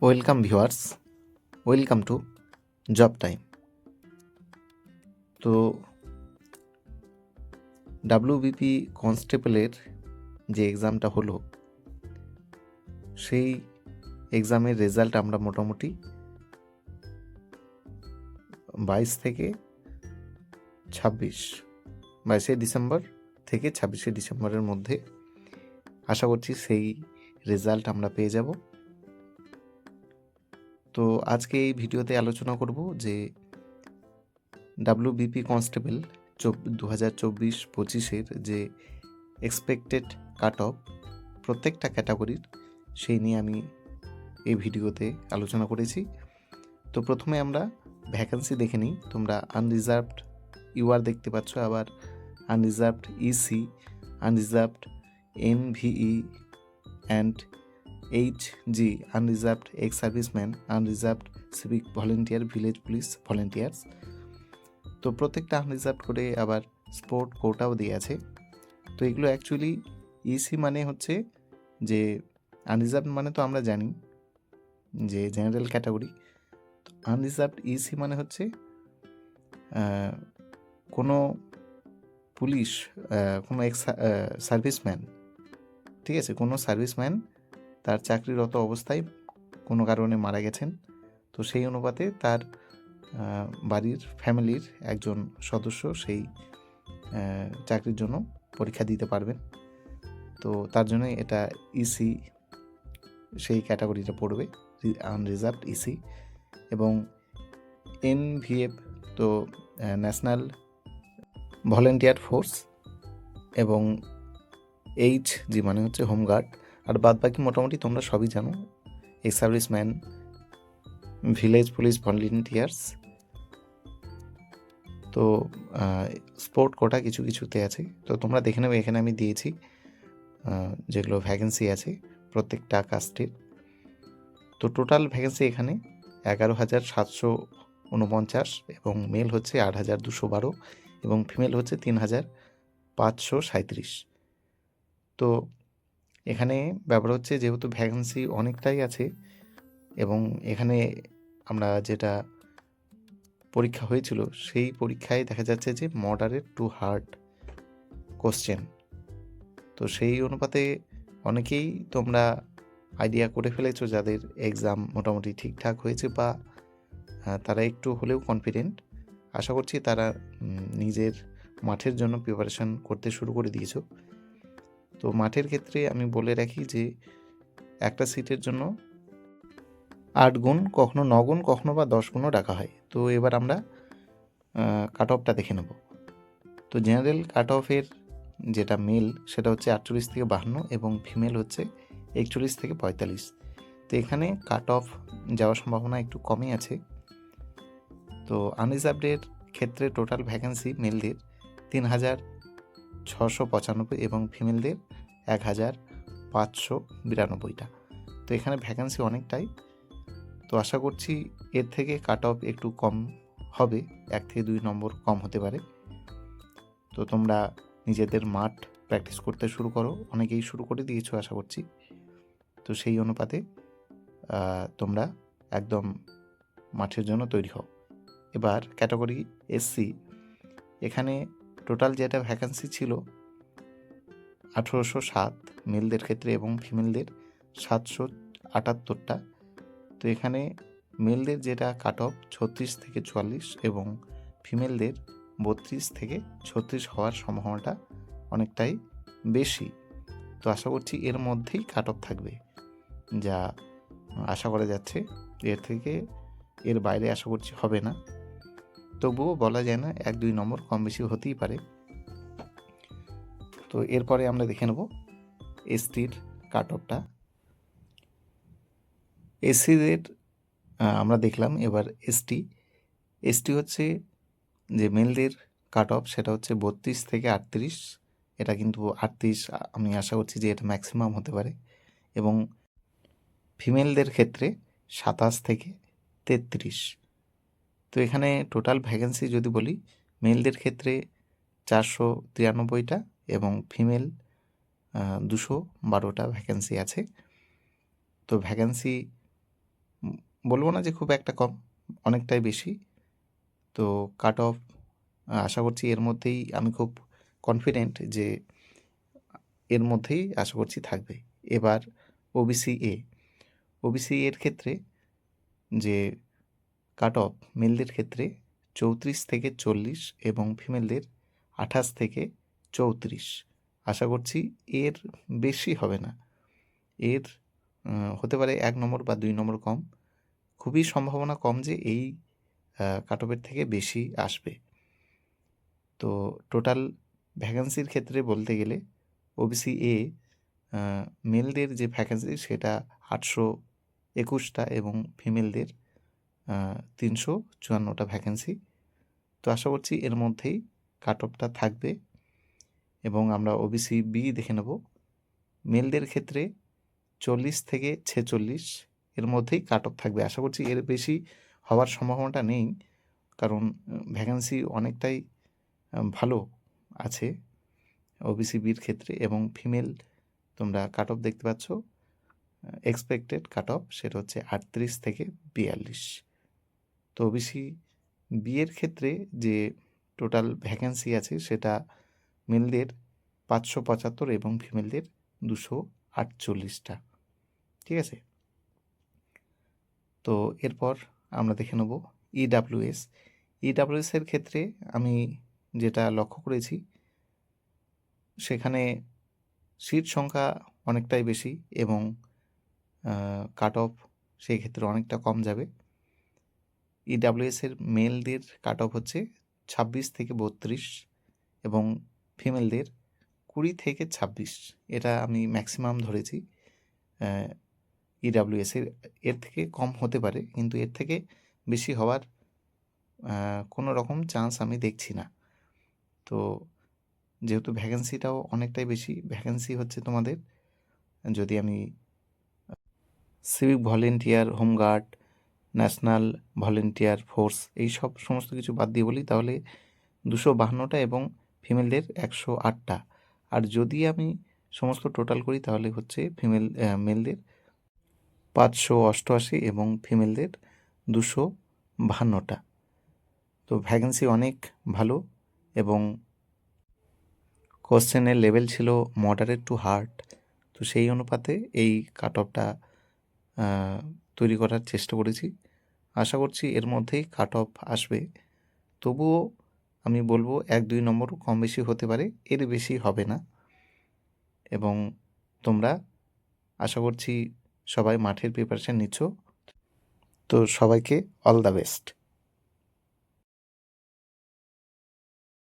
Welcome viewers, welcome to job time. তো WBP কনস্টেবলের যে এক্সামটা হলো, সেই এক্সামের রেজাল্ট আমরা মোটামুটি 22 থেকে 22শে ডিসেম্বর থেকে 26শে ডিসেম্বরের মধ্যে আশা করছি সেই রেজাল্ট আমরা পেয়ে যাব। তো আজকে এই ভিডিওতে আলোচনা করব যে ডাব্লিউবিপি কনস্টেবল 2024-25-এর যে এক্সপেক্টেড কাট অফ প্রত্যেকটা ক্যাটাগরির, সেই নিয়ে আমি এই ভিডিওতে আলোচনা করেছি। তো প্রথমে আমরা ভ্যাকেন্সি দেখে নিই। তোমরা আনরিজার্ভড ইউআর দেখতে পাচ্ছ, আবার unreserved EC, unreserved NVE and HG, unreserved ex serviceman, unreserved civic volunteer, village police volunteers. তো প্রত্যেকটা আনরিজার্ভ করে আবার স্পোর্ট কোটাও দিয়ে আছে। তো এগুলো অ্যাকচুয়ালি ইসি মানে হচ্ছে যে আনরিজার্ভ মানে তো আমরা জানি যে জেনারেল ক্যাটাগরি। তো আনরিজার্ভড ইসি মানে হচ্ছে কোনো পুলিশ, কোনো এক্স সার্ভিসম্যান, ঠিক আছে, কোনো সার্ভিসম্যান তার চাকরিরত অবস্থায় কোনো কারণে মারা গেছেন, তো সেই অনুপাতে তার বাড়ির ফ্যামিলির একজন সদস্য সেই চাকরির জন্য পরীক্ষা দিতে পারবেন। তো তার জন্য এটা ইসি, সেই ক্যাটাগরিটা পড়বে আনরিজার্ভড ইসি। এবং এনভিএফ তো ন্যাশনাল ভলেন্টিয়ার ফোর্স, এবং এইচজি মানে হচ্ছে হোমগার্ড। আর বাদ বাকি মোটামুটি তোমরা সবই জানো, ex serviceman, village police volunteers. তো স্পোর্ট কোটা কিছু কিছুতে আছে, তো তোমরা দেখে নেবে। এখানে আমি দিয়েছি যেগুলো ভ্যাকেন্সি আছে প্রত্যেকটা কাস্টের। তো টোটাল ভ্যাকেন্সি এখানে 11,749, এবং মেল হচ্ছে 8,212, এবং ফিমেল হচ্ছে 3,537। তো এখানে ব্যাপার হচ্ছে যেহেতু ভ্যাকেন্সি অনেকটাই আছে, এবং এখানে আমরা যেটা পরীক্ষা হয়েছিল সেই পরীক্ষায় দেখা যাচ্ছে যে মডারেট টু হার্ড কোশ্চেন। তো সেই অনুপাতে অনেকেই তোমরা আইডিয়া করে ফেলেছো যাদের এক্সাম মোটামুটি ঠিকঠাক হয়েছে, বা তারা একটু হলেও কনফিডেন্ট। আশা করছি তারা নিজের মাঠের জন্য প্রিপারেশান করতে শুরু করে দিয়েছো। তো মাঠের ক্ষেত্রে আমি বলে রাখি যে একটা সিটের জন্য 8 গুণ, কখনো 9 গুণ, কখনো বা 10 গুণও রাখা হয়। তো এবার আমরা কাট অফটা দেখে নেব। তো জেনারেল কাট অফের যেটা মেল সেটা হচ্ছে 48 থেকে 52, এবং ফিমেল হচ্ছে 41 থেকে 45। তো এখানে কাট অফ যাওয়ার সম্ভাবনা একটু কমই আছে। তো আনরিজার্ভডের ক্ষেত্রে টোটাল ভ্যাকেন্সি মেলদের 3,695, এবং ফিমেলদের 1,592টা। তো এখানে ভ্যাকেন্সি অনেকটাই। তো আশা করছি এর থেকে কাট অফ একটু কম হবে, 1 থেকে 2 নম্বর কম হতে পারে। তো তোমরা নিজেদের মাঠ প্র্যাকটিস করতে শুরু করো, অনেকেই শুরু করে দিয়েছো আশা করছি। তো সেই অনুপাতে তোমরা একদম মাঠের জন্য তৈরি হও। এবার ক্যাটাগরি এসসি, এখানে টোটাল যেটা ভ্যাকেন্সি ছিল 1,807 মেলদের ক্ষেত্রে, এবং ফিমেলদের 778টা। তো এখানে মেলদের যেটা কাট অফ 36 থেকে 44, এবং ফিমেলদের 32 থেকে 36 হওয়ার সম্ভাবনাটা অনেকটাই বেশি। তো আশা করছি এর মধ্যেই কাট অফ থাকবে, যা আশা করা যাচ্ছে। এর বাইরে আশা করছি হবে না, তবুও বলা যায় না, 1-2 নম্বর কম বেশি হতেই পারে। তো এরপরে আমরা দেখে নেব এসটির কাট অফটা। এসসিদের আমরা দেখলাম, এবার এসটি হচ্ছে যে মেলদের কাট অফ সেটা হচ্ছে 32 থেকে 38। এটা কিন্তু 38 আমি আশা করছি যে এটা ম্যাক্সিমাম হতে পারে। এবং ফিমেলদের ক্ষেত্রে 27 থেকে 33। তো এখানে টোটাল ভ্যাকেন্সি যদি বলি, মেলদের ক্ষেত্রে 493টা, এবং ফিমেল 212টা ভ্যাকেন্সি আছে। তো ভ্যাকেন্সি বলবো না যে খুব একটা কম, অনেকটাই বেশি। তো কাট অফ আশা করছি এর মধ্যেই, আমি খুব কনফিডেন্ট যে এর মধ্যেই আশা করছি থাকবে। এবার ওবিসি এ। ওবিসি এর ক্ষেত্রে যে কাট অফ মেলদের ক্ষেত্রে 34 থেকে 40 এবং ফিমেলদের 28 থেকে 34। আশা করছি এর বেশি হবে না। এর হতে পারে 1 নম্বর বা 2 নম্বর কম। খুবই সম্ভাবনা কম যে এই কাট অফের থেকে বেশি আসবে। তো টোটাল ভ্যাকেন্সির ক্ষেত্রে বলতে গেলে ওবিসি এ মেলদের যে ভ্যাকেন্সি সেটা 821টা এবং ফিমেলদের 354টা ভ্যাকেন্সি। তো আশা করছি এর মধ্যেই কাট অফটা থাকবে। এবং আমরা ওবিসি বি দেখে নেব। মেলদের ক্ষেত্রে 40 থেকে 46 এর মধ্যেই কাট অফ থাকবে। আশা করছি এর বেশি হওয়ার সম্ভাবনাটা নেই, কারণ ভ্যাকেন্সি অনেকটাই ভালো আছে ওবিসি বির ক্ষেত্রে। এবং ফিমেল তোমরা কাট অফ দেখতে পাচ্ছ, এক্সপেক্টেড কাট অফ সেটা হচ্ছে 38 থেকে 42। তো ওবিসি বি এর ক্ষেত্রে যে টোটাল ভ্যাকেন্সি আছে সেটা মেলদের 575 এবং ফিমেলদের 248টা। ঠিক আছে? তো এরপর আমরা দেখে নেব ইডাব্লিউএস। ইডাব্লিউএসের ক্ষেত্রে আমি যেটা লক্ষ্য করেছি, সেখানে সিট সংখ্যা অনেকটাই বেশি এবং কাট অফ সেই ক্ষেত্রে অনেকটা কম যাবে। ইডাব্লিউএসের মেলদের কাট অফ হচ্ছে 26 থেকে 32 এবং ফিমেলদের 20 থেকে 26। এটা আমি ম্যাক্সিমাম ধরেছি। ইডাব্লিউএসের এর থেকে কম হতে পারে, কিন্তু এর থেকে বেশি হওয়ার কোনো রকম চান্স আমি দেখছি না। তো যেহেতু ভ্যাকেন্সিটাও অনেকটাই বেশি, ভ্যাকেন্সি হচ্ছে তোমাদের, যদি আমি civic volunteer, home guard, national volunteer force এই সব সমস্ত কিছু বাদ দিয়ে বলি, তাহলে 252টা এবং ফিমেলদের 108টা। আর যদি আমি সমস্ত টোটাল করি তাহলে হচ্ছে মেলদের 588 এবং ফিমেলদের 252টা। তো ভ্যাকেন্সি অনেক ভালো এবং কোশ্চেনের লেভেল ছিল মডারেট টু হার্ড। তো সেই অনুপাতে এই কাট অফটা তৈরি করার চেষ্টা করেছি। আশা করছি এর মধ্যেই কাট অফ আসবে। তবুও আমি বলবো 1-2 নম্বর কম বেশি হতে পারে, এর বেশি হবে না। এবং তোমরা আশা করছি সবাই মাঠের প্রিপারেশান নিচ্ছ। তো সবাইকে অল দ্য বেস্ট।